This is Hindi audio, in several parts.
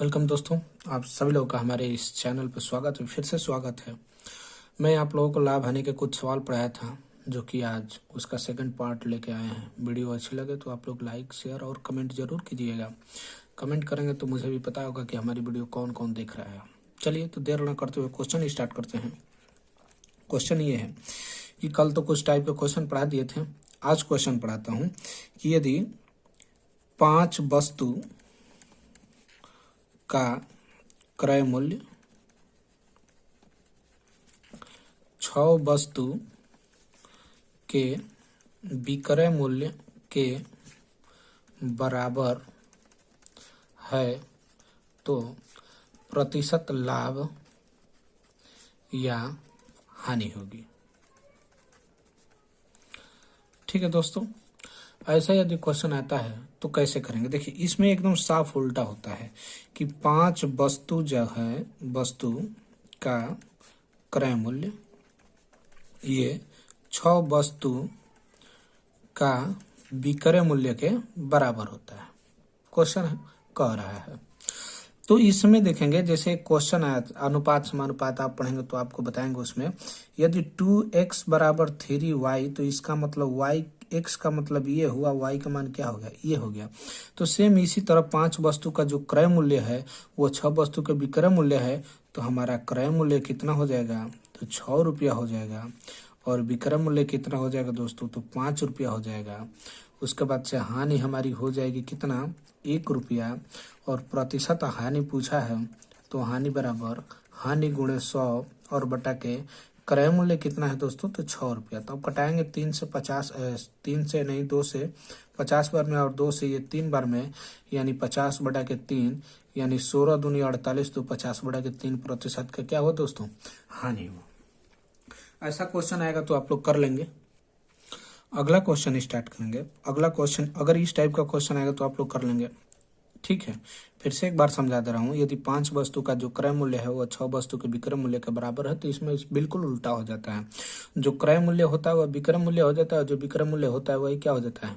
वेलकम दोस्तों, आप सभी लोगों का हमारे इस चैनल पर स्वागत है। फिर से स्वागत है। मैं आप लोगों को लाभ हानि के कुछ सवाल पढ़ाया था, जो कि आज उसका सेकंड पार्ट लेके आए हैं। वीडियो अच्छी लगे तो आप लोग लाइक, शेयर और कमेंट जरूर कीजिएगा। कमेंट करेंगे तो मुझे भी पता होगा कि हमारी वीडियो कौन कौन देख रहा है। चलिए तो देर न करते हुए क्वेश्चन स्टार्ट करते हैं। क्वेश्चन ये है कि कल तो कुछ टाइप के क्वेश्चन पढ़ा दिए थे, आज क्वेश्चन पढ़ाता हूँ कि यदि 5 वस्तु का क्रय मूल्य 6 वस्तु के विक्रय मूल्य के बराबर है तो प्रतिशत लाभ या हानि होगी। ठीक है दोस्तों, ऐसा यदि क्वेश्चन आता है तो कैसे करेंगे। देखिए, इसमें एकदम साफ उल्टा होता है कि 5 वस्तु जो है, वस्तु का क्रय मूल्य ये 6 वस्तु का विक्रय मूल्य के बराबर होता है। क्वेश्चन कह रहा है तो इसमें देखेंगे, जैसे क्वेश्चन आया अनुपात समानुपात आप पढ़ेंगे तो आपको बताएंगे। उसमें यदि 2x बराबर 3y तो इसका मतलब y, x का मतलब ये हुआ, y का मान क्या हो गया, ये हो गया। तो सेम इसी तरह 5 वस्तु का जो क्रय मूल्य है वो 6 वस्तु के विक्रय मूल्य है, तो हमारा क्रय मूल्य कितना हो जाएगा, तो 6 रुपया हो जाएगा। और विक्रय मूल्य कितना हो जाएगा दोस्तों, तो 5 रुपया हो जाएगा। उसके बाद से हानि हमारी हो जाएगी कितना, 1 रुपया। और प्रतिशत हानि पूछा है तो हानि बराबर हानि गुणे 100 और बटा के क्रय मूल्य कितना है दोस्तों, तो 6 रुपया। तो अब कटाएंगे 3 से 50, 3 से नहीं 2 से 50 बार में और 2 से ये 3 बार में, यानी 50 बटा के 3 यानी 16 दूनी 48, तो 50 बटा के 3 प्रतिशत का क्या हुआ दोस्तों, हानि हुआ। ऐसा क्वेश्चन आएगा तो आप लोग कर लेंगे। अगला क्वेश्चन स्टार्ट करेंगे। अगला क्वेश्चन अगर इस टाइप का क्वेश्चन आएगा तो आप लोग कर लेंगे। ठीक है, फिर से एक बार समझा दे रहा हूँ। यदि 5 वस्तु का जो क्रय मूल्य है वो 6 वस्तु के विक्रय मूल्य के बराबर है तो इसमें बिल्कुल उल्टा हो जाता है। जो क्रय मूल्य होता है वह विक्रय मूल्य हो जाता है, जो विक्रय मूल्य होता है वही क्या हो जाता है,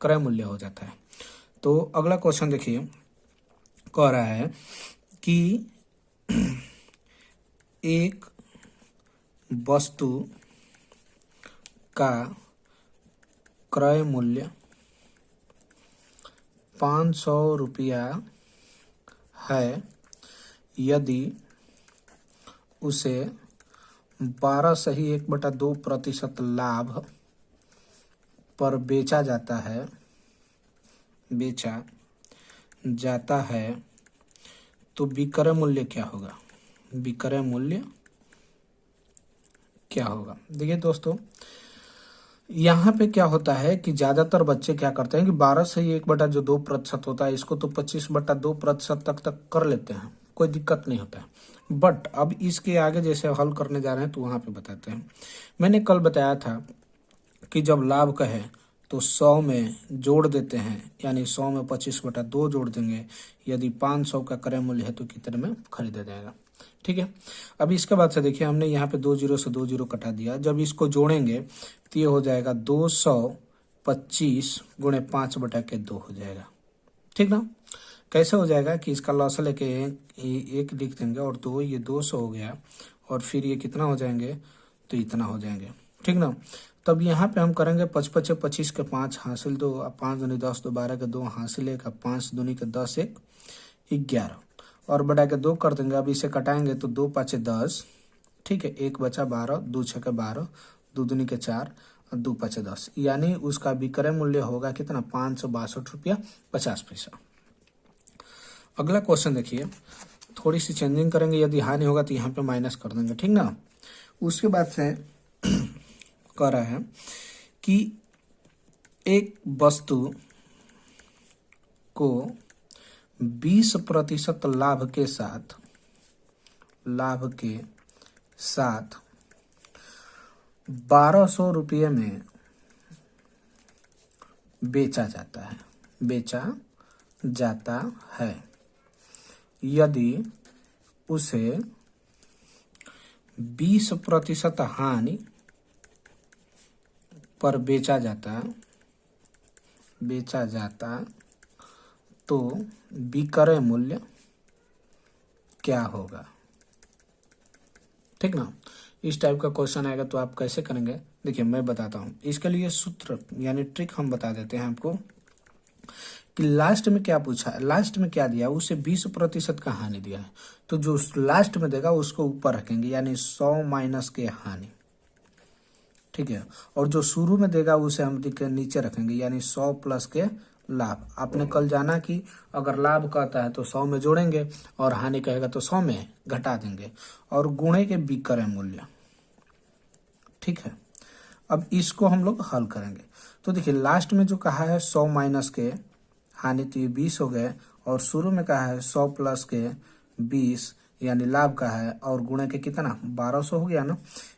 क्रय मूल्य हो जाता है। तो अगला क्वेश्चन देखिए, कह रहा है कि एक वस्तु का क्रय मूल्य 500 रुपया है यदि उसे 12.1/2% लाभ पर बेचा जाता है तो विक्रय मूल्य क्या होगा, विक्रय मूल्य क्या होगा। देखिए दोस्तों, यहाँ पे क्या होता है कि ज्यादातर बच्चे क्या करते हैं कि 12/1/2% होता है, इसको तो 25/2% तक कर लेते हैं, कोई दिक्कत नहीं होता है। बट अब इसके आगे जैसे हल करने जा रहे हैं तो वहां पे बताते हैं। मैंने कल बताया था कि जब लाभ कहे तो 100 में जोड़ देते हैं, यानी 100 में 25/2 जोड़ देंगे। यदि 500 का क्रय मूल्य है तो कितने में खरीदा जाएगा। ठीक है, अब इसके बाद से देखिए, हमने यहाँ पे 2 जीरो से 2 जीरो कटा दिया। जब इसको जोड़ेंगे तो ये हो जाएगा 225 गुणे 5/2 हो जाएगा। ठीक ना, कैसे हो जाएगा कि इसका लॉस लेके एक लिख देंगे और 2, ये 200 हो गया और फिर ये कितना हो जाएंगे, तो इतना हो जाएंगे। ठीक ना, तब यहाँ पे हम करेंगे 5 × 25 के 5 हासिल 2, 5 दूनी 10, 2 12 के 2 हासिल 1, 5 दूनी के 10, 1 11 और बढ़ा के 2 कर देंगे। अब इसे कटाएंगे तो 2 5 10, ठीक है, 1 बचा 12, 2 6 के 12, 2 दूनी के 4 और 2 5 10, यानी उसका विक्रय मूल्य होगा कितना, 562 रुपया 50 पैसा। अगला क्वेश्चन देखिए, थोड़ी सी चेंजिंग करेंगे। यदि हानि होगा तो यहाँ पे माइनस कर देंगे। ठीक ना, उसके बाद से कह रहा है कि एक वस्तु को 20% लाभ के साथ 1200 रुपये में बेचा जाता है यदि उसे 20% हानि पर बेचा जाता तो विक्रय मूल्य क्या होगा। ठीक ना, इस टाइप का क्वेश्चन आएगा तो आप कैसे करेंगे, देखिए मैं बताता हूँ। इसके लिए सूत्र यानी ट्रिक हम बता देते हैं आपको कि लास्ट में क्या पूछा है, लास्ट में क्या दिया, उसे 20% का हानि दिया है, तो जो लास्ट में देगा उसको ऊपर रखेंगे, यानी 100 माइनस के हानि। ठीक है, और जो शुरू में देगा उसे हम नीचे रखेंगे, यानी 100 प्लस के लाभ। आपने कल जाना कि अगर लाभ कहता है तो 100 में जोड़ेंगे और हानि कहेगा तो 100 में घटा देंगे, और गुणे के विक्रय मूल्य। ठीक है, अब इसको हम लोग हल करेंगे। तो देखिए लास्ट में जो कहा है 100 माइनस के हानि, तो ये 20 हो गए, और शुरू में कहा है 100 प्लस के 20 यानी लाभ का है, और गुणे के कितना 1200 हो गया ना।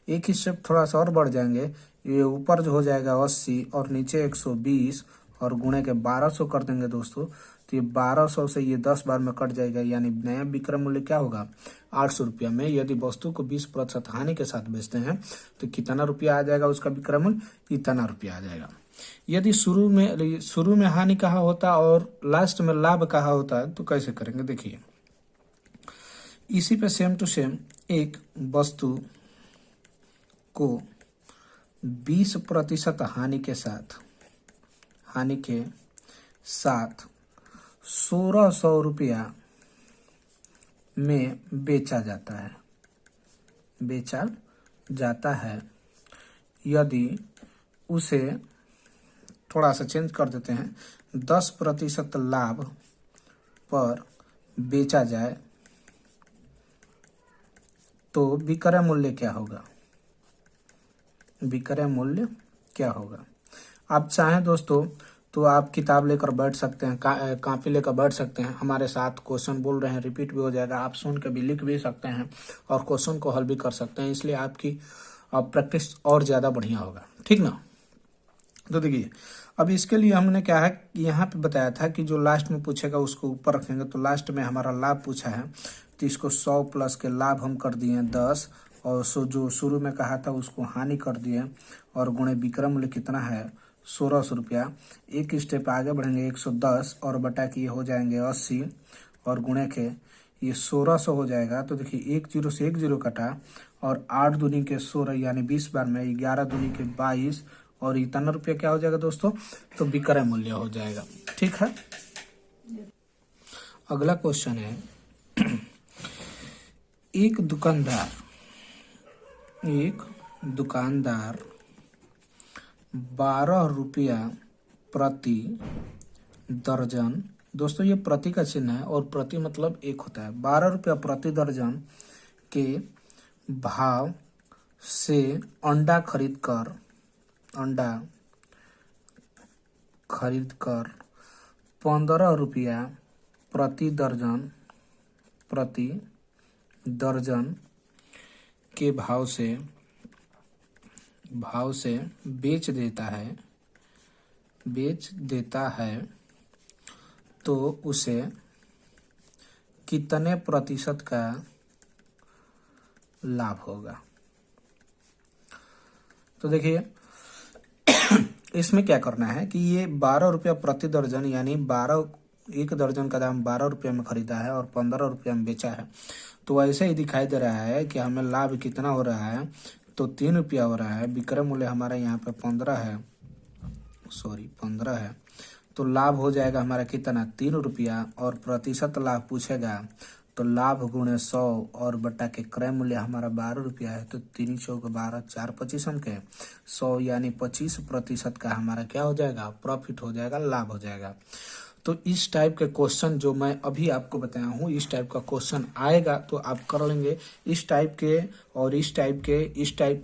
एक ही स्टेप थोड़ा सा और बढ़ जाएंगे, ये ऊपर जो हो जाएगा 80 और नीचे 120 और गुणे के 1200 कर देंगे दोस्तों, तो ये 1200 से ये 10 बार में कट जाएगा, यानी नया विक्रय मूल्य क्या होगा 800 रुपया में। यदि वस्तु को 20% हानि के साथ बेचते हैं तो कितना रुपया आ जाएगा उसका विक्रय मूल्य, इतना रुपया आ जाएगा। यदि शुरू में हानि कहा होता और लास्ट में लाभ कहा होता तो कैसे करेंगे, देखिए इसी पे सेम टू सेम एक वस्तु को 20% हानि के साथ 1600 रुपया में बेचा जाता है। यदि उसे थोड़ा सा चेंज कर देते हैं, 10% लाभ पर बेचा जाए तो विक्रय मूल्य क्या होगा, विक्रय मूल्य क्या होगा। आप चाहें दोस्तों तो आप किताब लेकर बैठ सकते हैं, कॉपी लेकर बैठ सकते हैं, हमारे साथ क्वेश्चन बोल रहे हैं, रिपीट भी हो जाएगा, आप सुन के भी लिख भी सकते हैं और क्वेश्चन को हल भी कर सकते हैं, इसलिए आपकी प्रैक्टिस और ज़्यादा बढ़िया होगा। ठीक ना, तो देखिए अब इसके लिए हमने क्या है यहाँ पे बताया था कि जो लास्ट में पूछेगा उसको ऊपर रखेंगे, तो लास्ट में हमारा लाभ पूछा है तो इसको 100 प्लस के लाभ हम कर दिए 10, और जो शुरू में कहा था उसको हानि कर दिए, और गुणे विक्रय मूल्य कितना है 1600 रुपया। एक स्टेप आगे बढ़ेंगे 110 और बटा के ये हो जाएंगे 80, और गुणे के ये 1600 हो जाएगा। तो देखिए 1 0 से 1 0 कटा, और 8 दूनी के 16 यानी 20 बार में 11 दूनी के 22, और इतना रुपया क्या हो जाएगा दोस्तों, तो विक्रय मूल्य हो जाएगा। ठीक है, अगला क्वेश्चन है एक दुकानदार 12 रुपया प्रति दर्जन, दोस्तों ये प्रति का चिन्ह है और प्रति मतलब एक होता है, 12 रुपया प्रति दर्जन के भाव से अंडा खरीद कर 15 रुपया प्रति दर्जन के भाव से बेच देता है तो उसे कितने प्रतिशत का लाभ होगा। तो देखिए इसमें क्या करना है कि ये 12 रुपया प्रति दर्जन यानी 1 दर्जन का दाम 12 रुपया में खरीदा है और 15 रुपया में बेचा है, तो ऐसे ही दिखाई दे रहा है कि हमें लाभ कितना हो रहा है, तो 3 रुपया हो रहा है। विक्रय मूल्य हमारा यहाँ पे 15 है, तो लाभ हो जाएगा हमारा कितना 3 रुपया, और प्रतिशत लाभ पूछेगा तो लाभ गुणे 100 और बटा के क्रय मूल्य हमारा 12 रुपया है, तो 3 चौक 12 4 25 अंक है, 100 यानी 25% का हमारा क्या हो जाएगा, प्रॉफिट हो जाएगा, लाभ हो जाएगा। तो इस टाइप के क्वेश्चन जो मैं अभी आपको बताया हूँ, इस टाइप का क्वेश्चन आएगा तो आप कर लेंगे। इस टाइप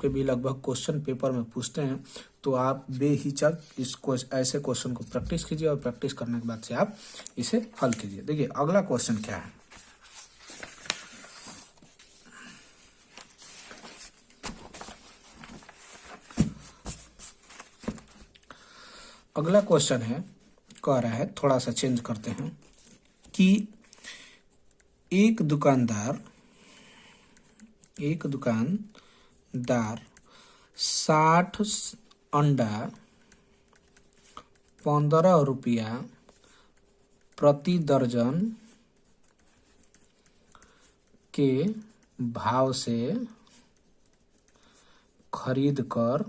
के भी लगभग क्वेश्चन पेपर में पूछते हैं, तो आप बेहिचक ऐसे क्वेश्चन को प्रैक्टिस कीजिए, और प्रैक्टिस करने के बाद से आप इसे हल कीजिए। देखिए अगला क्वेश्चन क्या है, अगला क्वेश्चन है, कह रहा है थोड़ा सा चेंज करते हैं कि एक दुकानदार 60 अंडा 15 रुपया प्रति दर्जन के भाव से खरीद कर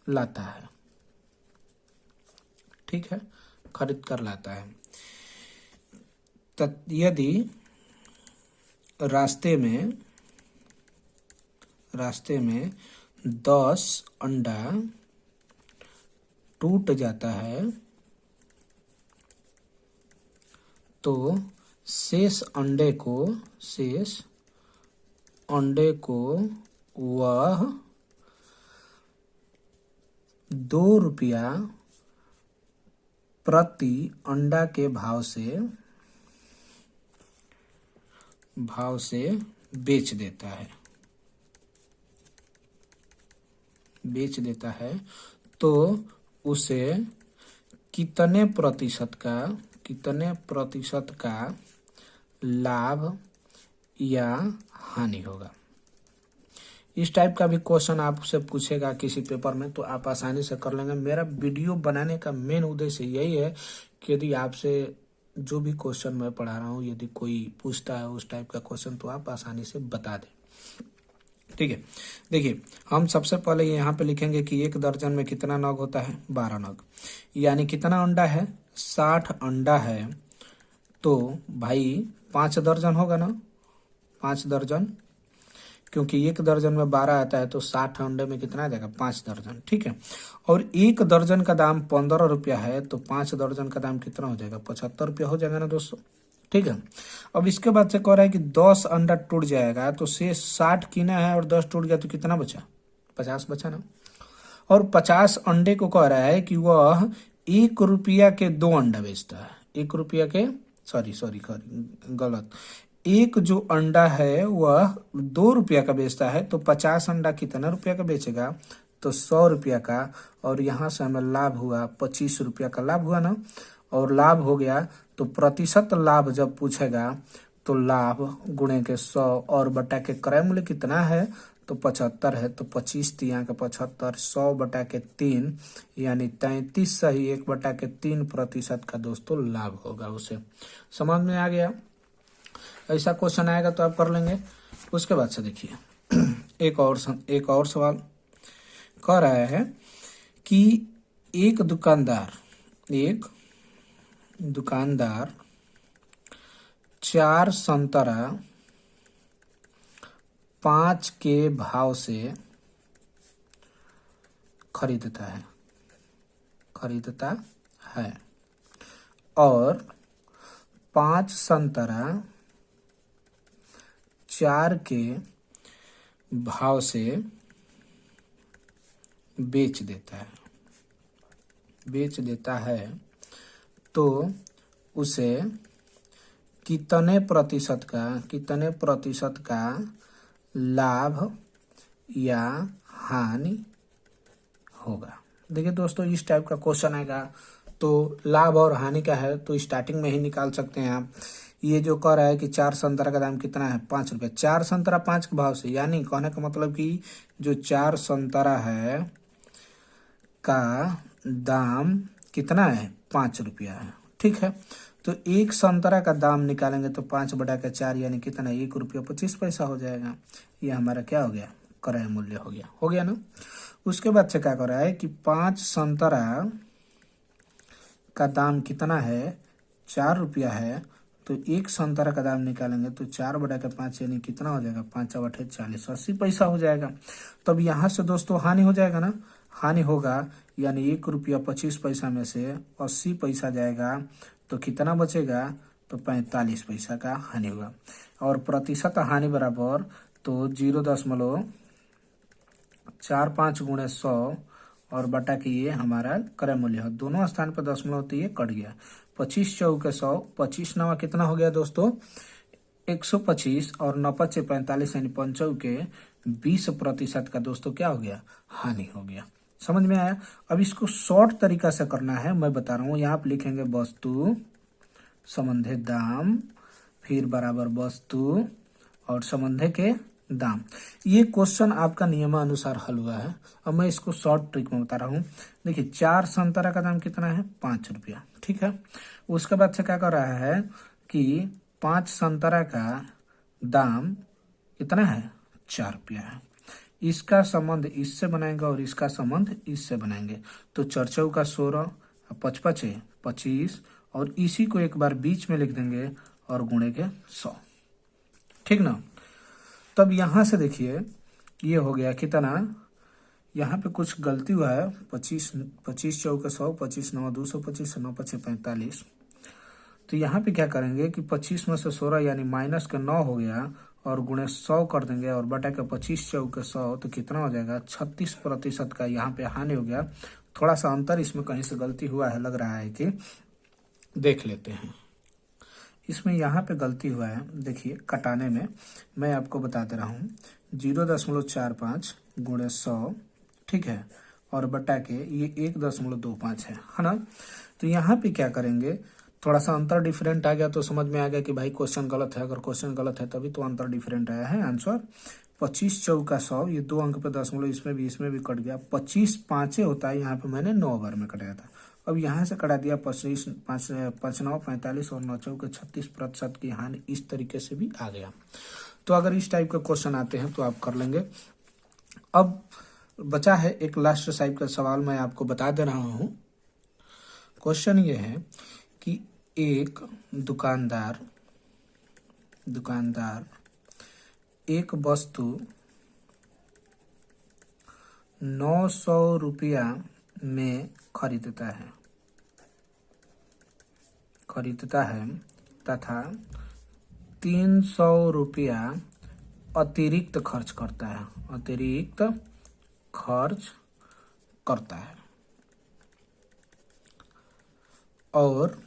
लाता है। ठीक है, खरीद कर लाता है। यदि रास्ते में 10 अंडा टूट जाता है तो शेष अंडे को वह 2 रुपया प्रति अंडा के भाव से बेच देता है तो उसे कितने प्रतिशत का लाभ या हानि होगा। इस टाइप का भी क्वेश्चन आपसे पूछेगा किसी पेपर में तो आप आसानी से कर लेंगे। मेरा वीडियो बनाने का मेन उद्देश्य यही है कि यदि आपसे जो भी क्वेश्चन मैं पढ़ा रहा हूँ यदि कोई पूछता है उस टाइप का क्वेश्चन तो आप आसानी से बता दें। ठीक है, देखिए हम सबसे पहले यहाँ पे लिखेंगे कि 1 दर्जन में कितना नग होता है, 12 नग, यानी कितना अंडा है, 60 अंडा है। तो भाई 5 दर्जन होगा ना, 5 दर्जन, क्योंकि 1 दर्जन में 12 आता है तो 60 अंडे में कितना आ जाएगा, 5 दर्जन। ठीक है, और 1 दर्जन का दाम 15 रुपया है तो 5 दर्जन का दाम कितना हो जाएगा, 75 रुपया हो जाएगा ना दोस्तों। ठीक है, अब इसके बाद से कह रहा है कि 10 अंडा टूट जाएगा तो शेष 60 कीना है और 10 टूट गया तो कितना बचा, 50 बचा ना। और 50 अंडे को कह रहा है कि वह 1 रुपया के 2 अंडा बेचता है। 1 रुपया के सॉरी गलत, एक जो अंडा है वह 2 रुपया का बेचता है तो 50 अंडा कितना रुपया का बेचेगा, तो 100 रुपया का। और यहाँ से हमें लाभ हुआ 25 रुपया का लाभ हुआ ना, और लाभ हो गया तो प्रतिशत लाभ जब पूछेगा तो लाभ गुणे के 100 और बटा के क्रय मूल्य कितना है तो 75 है तो 25 तिया का 75, 100 बटा के 3 यानी 33 सही 1 बटा के 3 प्रतिशत का दोस्तों लाभ होगा। उसे समझ में आ गया। ऐसा क्वेश्चन आएगा तो आप कर लेंगे। उसके बाद से देखिए एक और सवाल कह रहा है कि एक दुकानदार 4 संतरा 5 के भाव से खरीदता है और 5 संतरा 4 के भाव से बेच देता है तो उसे कितने प्रतिशत का लाभ या हानि होगा। देखिए दोस्तों इस टाइप का क्वेश्चन आएगा तो लाभ और हानि का है तो स्टार्टिंग में ही निकाल सकते हैं आप। ये जो कह रहा है कि 4 संतरा का दाम कितना है, 5 रुपये, 4 संतरा 5 के भाव से, यानी कहने का मतलब कि जो 4 संतरा है का दाम कितना है, 5 रुपया है। ठीक है, तो 1 संतरा का दाम निकालेंगे तो 5 बटा के 4 यानी कितना, 1 रुपया 25 पैसा हो जाएगा। ये हमारा क्या हो गया, क्रय मूल्य हो गया ना। उसके बाद से क्या कर रहा है कि 5 संतरा का दाम कितना है, 4 रुपया है तो 1 संतरा का दाम निकालेंगे तो 4 बटा के 5 यानी कितना हो जाएगा, 5 बटे 40, 80 पैसा हो जाएगा। तब यहाँ से दोस्तों हानि हो जाएगा ना, हानि होगा यानी 1 रुपया 25 पैसा में से 80 पैसा जाएगा तो कितना बचेगा, तो 45 पैसा का हानि होगा। और प्रतिशत हानि बराबर तो 0.45 गुणे 100 और बटा के ये हमारा क्रय मूल्य है, दोनों स्थान पर दशमलव तो ये कट गया। 25 चौके 100, 25 नवा कितना हो गया दोस्तों 125 और 9 5 45 यानी 5 के 20% का दोस्तों क्या हो गया, हानि हो गया। समझ में आया। अब इसको शॉर्ट तरीका से करना है, मैं बता रहा हूँ। यहाँ आप लिखेंगे वस्तु संबंधित दाम फिर बराबर वस्तु और संबंधित के दाम। ये क्वेश्चन आपका नियमानुसार हल हुआ है। अब मैं इसको शॉर्ट ट्रिक में बता रहा हूँ। देखिए 4 संतरा का दाम कितना है, 5 रुपया। ठीक है, उसके बाद से क्या कर रहा है कि 5 संतरा का दाम कितना है, 4 रुपया है। इसका संबंध इससे बनाएंगे और इसका संबंध इससे बनाएंगे, तो 4 चौका 16, 5 पचे 25, और इसी को एक बार बीच में लिख देंगे और गुणे के 100, ठीक ना। तब यहां से देखिए ये हो गया कितना, यहाँ पे कुछ गलती हुआ है, 25 चौका 100, 25 9 225, 9 5 45। तो यहाँ पे क्या करेंगे कि 25 में से 16 यानी माइनस का 9 हो गया और गुणे 100 कर देंगे और बटा के 25 चौके 100, तो कितना हो जाएगा 36% का यहाँ पे हानि हो गया। थोड़ा सा अंतर इसमें कहीं से गलती हुआ है, लग रहा है कि देख लेते हैं। इसमें यहाँ पे गलती हुआ है, देखिए कटाने में मैं आपको बता दे रहा हूँ, 0.45 गुणे 100, ठीक है, और बटा के ये 1.25 है ना। तो यहाँ पे क्या करेंगे, थोड़ा सा अंतर डिफरेंट आ गया तो समझ में आ गया कि भाई क्वेश्चन गलत है। अगर क्वेश्चन गलत है तभी तो अंतर डिफरेंट आया है। आंसर 25 चौका 100, ये 2 अंक पे दशमलव इसमें भी कट गया। 25 पांचे होता है, यहाँ पे मैंने 9 बार में कटाया था। अब यहाँ से कटा दिया 25 5 9 45 और 9 चौके 36% की हानि, इस तरीके से भी आ गया। तो अगर इस टाइप का क्वेश्चन आते हैं तो आप कर लेंगे। अब बचा है एक लास्ट टाइप का सवाल, मैं आपको बता दे रहा हूं। क्वेश्चन ये है कि एक दुकानदार एक वस्तु 900 रुपया में खरीदता है तथा 300 रुपया अतिरिक्त खर्च करता है और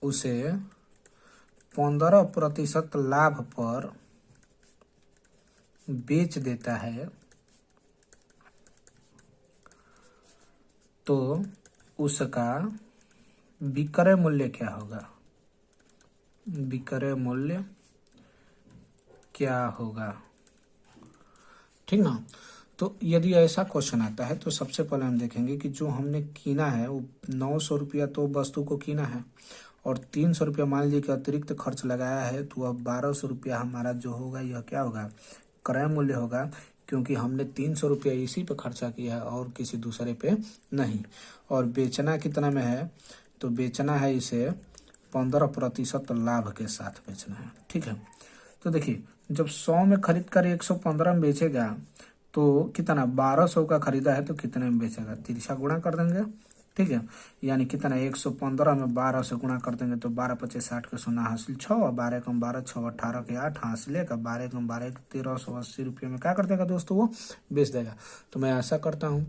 उसे 15% लाभ पर बेच देता है, तो उसका विक्रय मूल्य क्या होगा? विक्रय मूल्य क्या होगा, ठीक ना। तो यदि ऐसा क्वेश्चन आता है तो सबसे पहले हम देखेंगे कि जो हमने कीना है वो 900 रुपया तो वस्तु को कीना है और 300 रुपया मान लीजिए कि अतिरिक्त खर्च लगाया है, तो अब 1200 रुपया हमारा जो होगा यह क्या होगा, क्रय मूल्य होगा, क्योंकि हमने 300 रुपया इसी पे खर्चा किया है और किसी दूसरे पे नहीं। और बेचना कितना में है, तो बेचना है इसे 15% लाभ के साथ बेचना है, ठीक है। तो देखिए जब 100 में खरीद कर 115 में बेचेगा तो कितना, 1200 का खरीदा है तो कितने में बेचेगा, तिरछा गुणा कर देंगे, ठीक है। यानी कितना, 115 में 12 से गुणा कर देंगे तो 12 पचे 60 के 0 हासिल 6 और 12 कम 12 6 18 के 8 हासिल का 12 कम 12 1380 रुपये में क्या कर देगा दोस्तों, वो बेच देगा। तो मैं आशा करता हूँ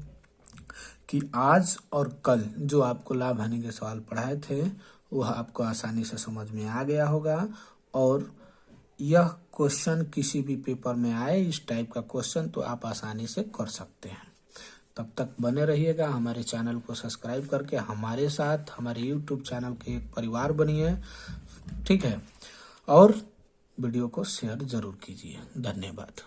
कि आज और कल जो आपको लाभ हानि के सवाल पढ़ाए थे वह आपको आसानी से समझ में आ गया होगा और यह क्वेश्चन किसी भी पेपर में आए इस टाइप का क्वेश्चन तो आप आसानी से कर सकते हैं। तब तक बने रहिएगा, हमारे चैनल को सब्सक्राइब करके हमारे साथ हमारे YouTube चैनल के एक परिवार बनिए, ठीक है, और वीडियो को शेयर जरूर कीजिए। धन्यवाद।